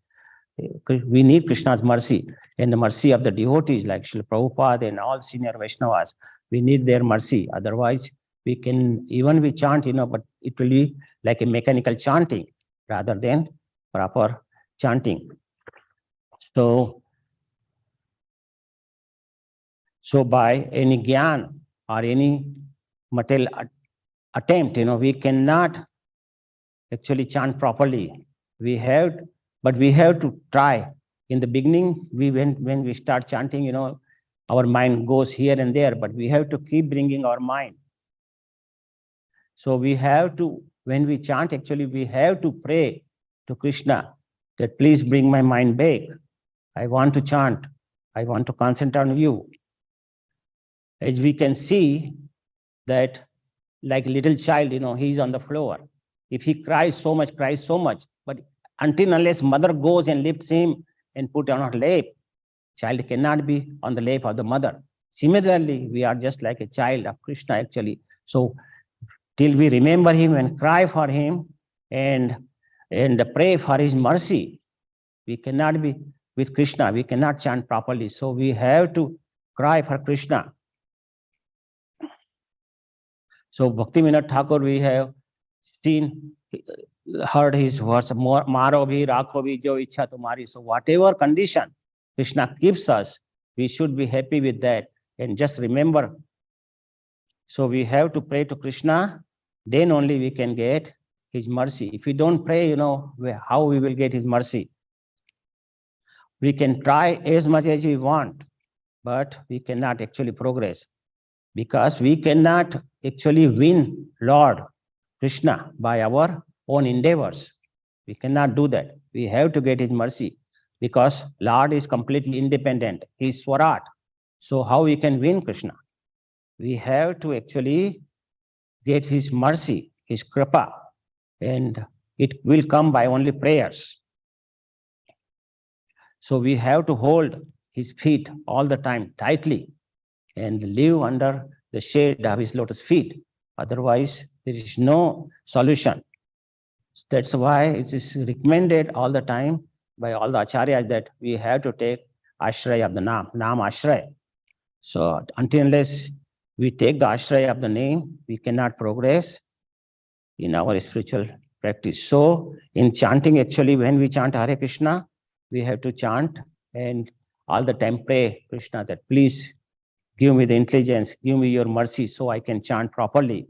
We need Krishna's mercy and the mercy of the devotees like Srila Prabhupada and all senior Vaishnavas. We need their mercy. Otherwise, we chant, but it will be like a mechanical chanting rather than proper chanting. So by any gyan or any material attempt, we cannot actually chant properly. We have to try. In the beginning, when we start chanting, our mind goes here and there, but we have to keep bringing our mind. So we have to, when we chant, actually, we have to pray to Krishna that please bring my mind back. I want to chant. I want to concentrate on you. As we can see that like a little child, he's on the floor. If he cries so much, but unless mother goes and lifts him and put on her lap, child cannot be on the lap of the mother. Similarly, we are just like a child of Krishna actually. So till we remember him and cry for him and pray for his mercy, we cannot be with Krishna. We cannot chant properly. So we have to cry for Krishna. So Bhaktivinoda Thakur, we have heard his words, Maro bhi, rakho bhi, jo ichha tumhari. So whatever condition Krishna gives us, we should be happy with that. And just remember, so we have to pray to Krishna, then only we can get his mercy. If we don't pray, how we will get his mercy? We can try as much as we want, but we cannot actually progress. Because we cannot actually win Lord Krishna by our own endeavors. We cannot do that. We have to get his mercy because Lord is completely independent. He is Swarat. So how we can win Krishna? We have to actually get his mercy, his kripa, and it will come by only prayers. So we have to hold his feet all the time tightly and live under the shade of his lotus feet. Otherwise, there is no solution. That's why it is recommended all the time by all the acharyas that we have to take ashraya of the Nam ashraya. So unless we take the ashraya of the name, we cannot progress in our spiritual practice. So in chanting, actually, when we chant Hare Krishna, we have to chant and all the time pray Krishna that please give me the intelligence, give me your mercy so I can chant properly.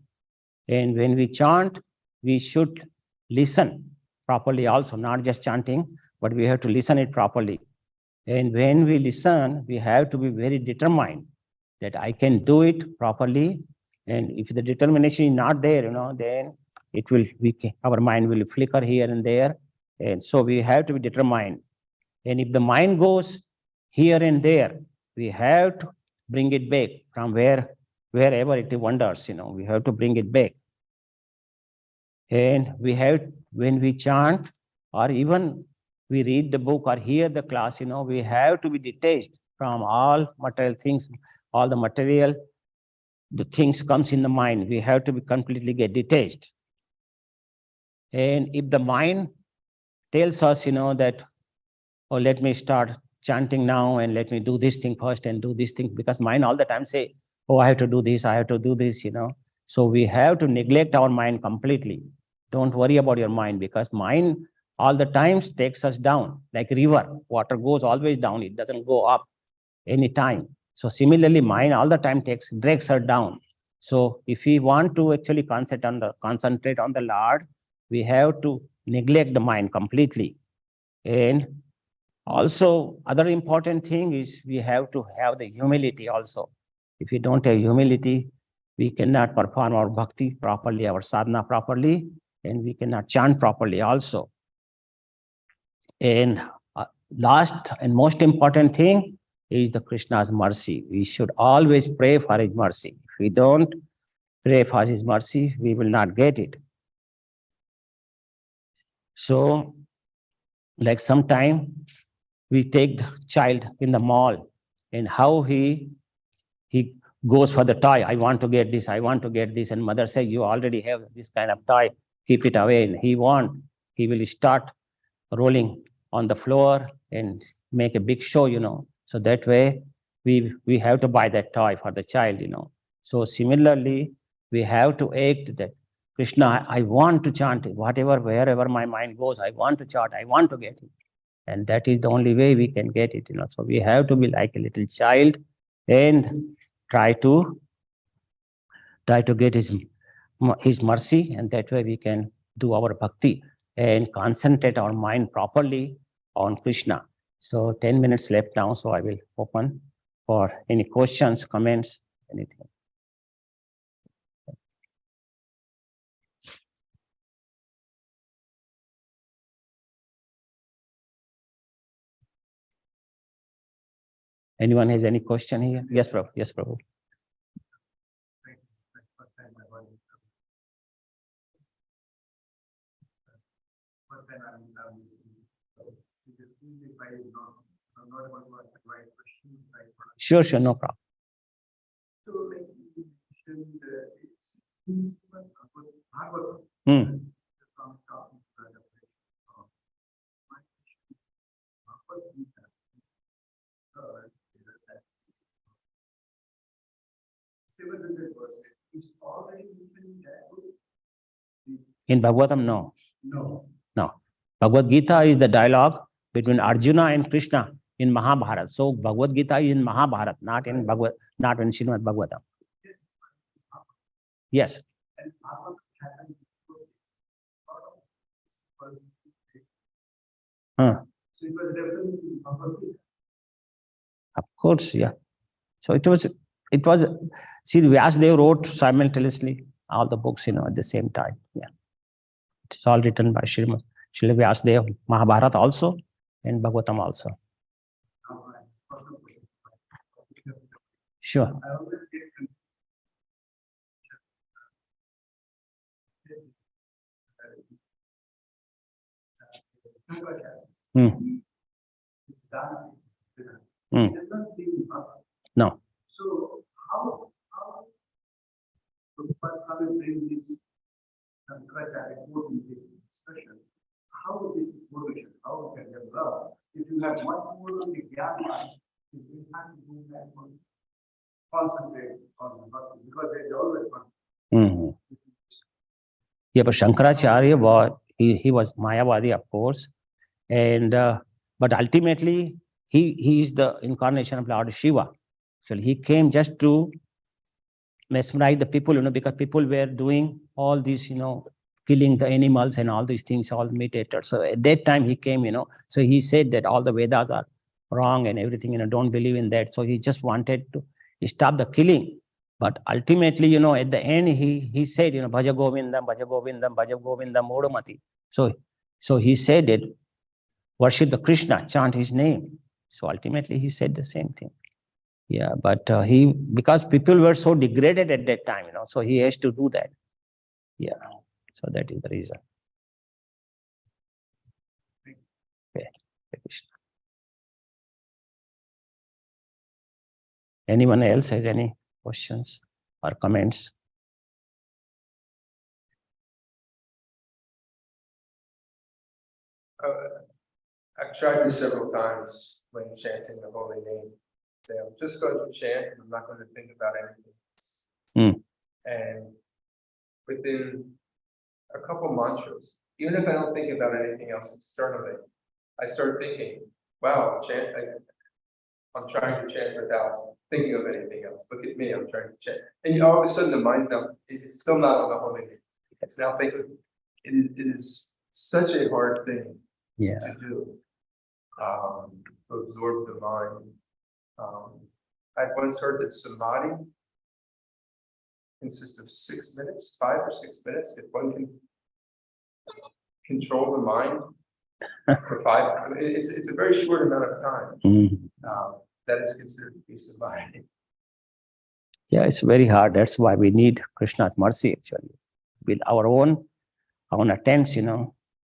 And when we chant, we should listen properly also, not just chanting, but we have to listen it properly. And when we listen, we have to be very determined that I can do it properly. And if the determination is not there, then our mind will flicker here and there. And so we have to be determined. And if the mind goes here and there, we have to bring it back from wherever it wanders, we have to bring it back. And we have, when we chant, or even we read the book or hear the class, we have to be detached from all material things, all the material, the things comes in the mind. We have to be completely get detached. And if the mind tells us, that, oh, let me start chanting now and let me do this thing first and do this thing, because mind all the time say, oh, I have to do this, I have to do this, So we have to neglect our mind completely. Don't worry about your mind, because mind all the times takes us down like river. Water goes always down. It doesn't go up any time. So similarly, mind all the time drags her down. So if we want to actually concentrate on the Lord, we have to neglect the mind completely. And also, other important thing is we have to have the humility also. If we don't have humility, we cannot perform our bhakti properly, our sadhana properly, and we cannot chant properly also. And last and most important thing is the Krishna's mercy. We should always pray for his mercy. If we don't pray for his mercy, we will not get it. So, like sometime we take the child in the mall, and how he goes for the toy. I want to get this, I want to get this. And mother says, you already have this kind of toy, keep it away. And he will start rolling on the floor and make a big show, So that way we have to buy that toy for the child, So similarly, we have to act that, Krishna, I want to chant it. Wherever my mind goes, I want to chant, I want to get it. And that is the only way we can get it, So we have to be like a little child and try to get his mercy, and that way we can do our bhakti and concentrate our mind properly on Krishna. So 10 minutes left now, so I will open for any questions, comments, anything. Anyone has any question here? Yes, Prabhu. Yes, Prabhu. Sure, no problem. In Bhagavatam, no. Bhagavad Gita is the dialogue between Arjuna and Krishna in Mahabharata. So Bhagavad Gita is in Mahabharata, not in Srimad Bhagavatam. Yes. Of course, yeah. So it was. See, Vyasdev wrote simultaneously all the books, at the same time. Yeah. It's all written by Srila Vyasdev, Mahabharata also, and Bhagavatam also. Sure. No. So how bring this discussion? How this evolution, how can develop? If you have one more on the gap line, you have to do that one. Concentrate on the bhakti, because there is always one. Yeah, but Shankaracharya he was Mayavadi, of course, and but ultimately he is the incarnation of Lord Shiva. So he came just to mesmerize the people, because people were doing all these, killing the animals and all these things, all meat eaters. So at that time he came, so he said that all the Vedas are wrong and everything, don't believe in that. So he just wanted to stop the killing. But ultimately, at the end, he said, Bhaja Govindam, Bhaja Govindam, Bhaja Govindam, Odamati. So he said that worship the Krishna, chant his name. So ultimately he said the same thing. Yeah, but because people were so degraded at that time, so he has to do that. Yeah, so that is the reason. Okay. Krishna. Anyone else has any questions or comments? I've tried this several times when chanting the holy name. Say, I'm just going to chant and I'm not going to think about anything else. And within a couple mantras, even if I don't think about anything else externally, I start thinking, wow, I'm trying to chant without thinking of anything else. Look at me, I'm trying to chant. And all of a sudden the mind's now, it's still not on the holy name. It's now thinking. It is such a hard thing to do. To absorb the mind. I once heard that samadhi consists of 6 minutes, 5 or 6 minutes. If one can control the mind for 5, it's a very short amount of time. That is considered to be samadhi. Yeah, it's very hard. That's why we need Krishna's mercy actually. With our own attempts,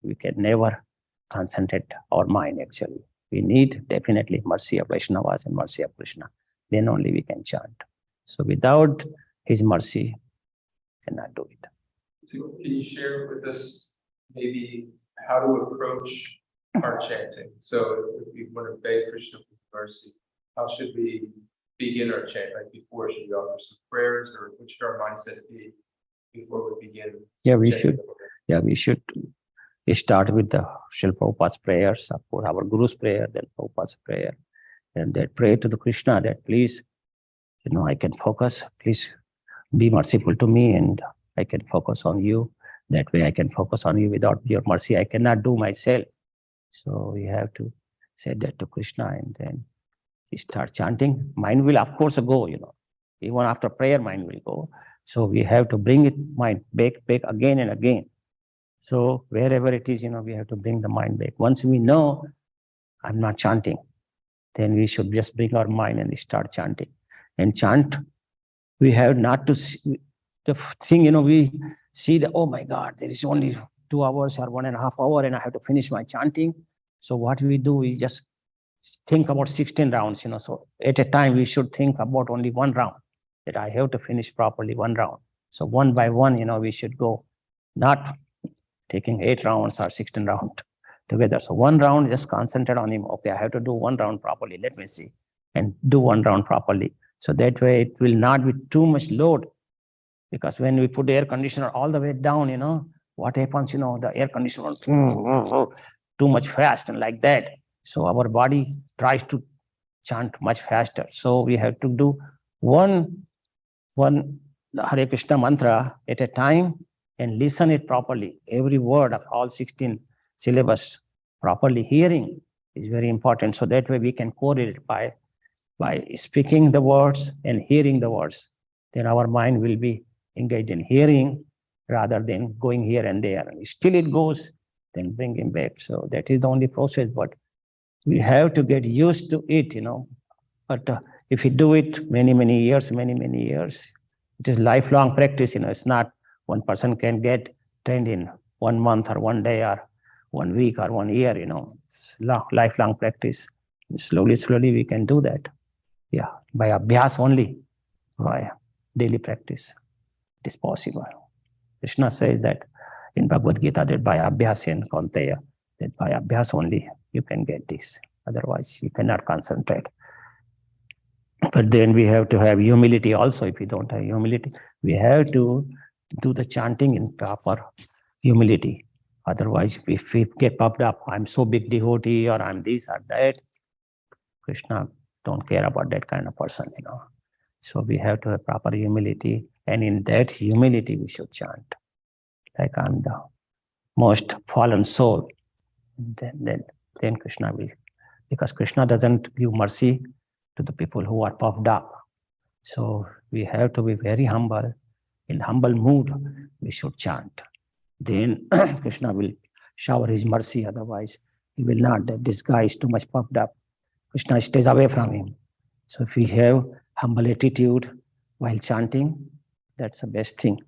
we can never concentrate our mind actually. We need definitely mercy of Vaishnavas and mercy of Krishna. Then only we can chant. So without his mercy, cannot do it. So can you share with us maybe how to approach our chanting? So if we want to beg Krishna for mercy, how should we begin our chant? Like before, should we offer some prayers, or what should our mindset be before we begin? Yeah, we should. Yeah, we should. We start with the Srila Prabhupada's prayers, of course, our Guru's prayer, then Prabhupada's prayer, and then pray to the Krishna that please, I can focus, please be merciful to me and I can focus on you. That way I can focus on you. Without your mercy, I cannot do myself. So we have to say that to Krishna and then start chanting. Mind will of course go, even after prayer, mind will go. So we have to bring it, mind back again and again. So wherever it is, we have to bring the mind back. Once we know I'm not chanting, then we should just bring our mind and start chanting. And chant, we have not to see the thing, we see that, oh my God, there is only 2 hours or 1.5 hours and I have to finish my chanting. So what we do is just think about 16 rounds, so at a time we should think about only 1 round, that I have to finish properly 1 round. So one by one, we should go, not taking 8 rounds or 16 rounds together. So 1 round, just concentrate on him. Okay, I have to do 1 round properly. Let me see. And do 1 round properly. So that way it will not be too much load. Because when we put the air conditioner all the way down, what happens, the air conditioner too much fast and like that. So our body tries to chant much faster. So we have to do one Hare Krishna mantra at a time and listen it properly. Every word of all 16 syllables properly hearing is very important. So that way we can correlate by speaking the words and hearing the words. Then our mind will be engaged in hearing rather than going here and there. And still it goes, then bring him back. So that is the only process, but we have to get used to it, But if you do it many years, it is lifelong practice, It's not one person can get trained in 1 month or 1 day or 1 week or 1 year, It's lifelong practice. Slowly we can do that. Yeah, by abhyas only, by daily practice, it is possible. Krishna says that in Bhagavad Gita that by abhyasena kaunteya, that by abhyas only you can get this. Otherwise, you cannot concentrate. But then we have to have humility also. If we don't have humility, we have to do the chanting in proper humility. Otherwise, if we get puffed up, I'm so big devotee or I'm this or that, Krishna don't care about that kind of person, So we have to have proper humility. And in that humility, we should chant. Like I'm the most fallen soul. Then Krishna will. Because Krishna doesn't give mercy to the people who are puffed up. So we have to be very humble. In humble mood, we should chant. Then Krishna will shower his mercy. Otherwise, he will not. That this guy is too much puffed up. Krishna stays away from him. So if we have humble attitude while chanting, that's the best thing.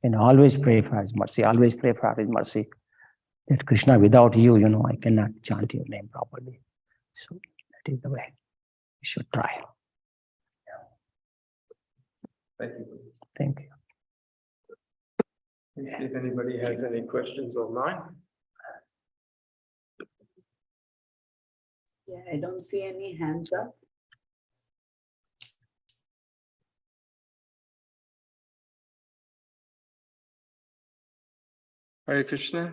And always pray for his mercy. Always pray for his mercy. That Krishna, without you, I cannot chant your name properly. So that is the way we should try. Thank you. Thank you. Let's see if anybody has any questions online. Yeah, I don't see any hands up. Hare Krishna.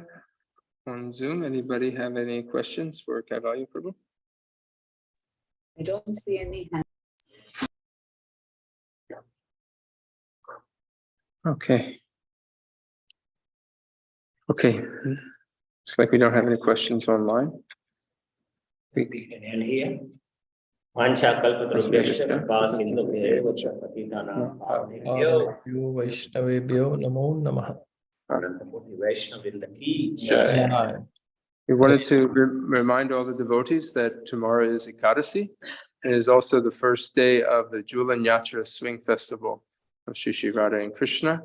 On Zoom, anybody have any questions for Kaivalya Prabhu? I don't see any hands. Okay. Okay. Looks like we don't have any questions online. We can end here. Vancha kalpatarubhyascha kripa sindhubhyo vacha patitanam pavanebhyo Vaishnavebhyo namo namaha. Vaishnavinda ki Jai. jai. We wanted to remind all the devotees that tomorrow is Ekadasi. It is also the first day of the Julan Yatra Swing Festival of Shri Shri Radha and Krishna.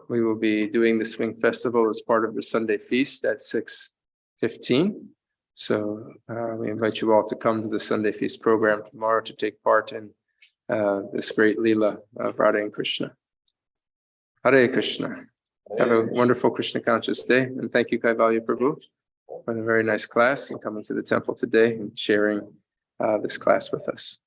We will be doing the Swing Festival as part of the Sunday feast at 6:15. So we invite you all to come to the Sunday feast program tomorrow to take part in this great Leela of Radha and Krishna. Hare Krishna. Have a wonderful Krishna conscious day. And thank you, Kaivalya Prabhu, for the very nice class and coming to the temple today and sharing this class with us.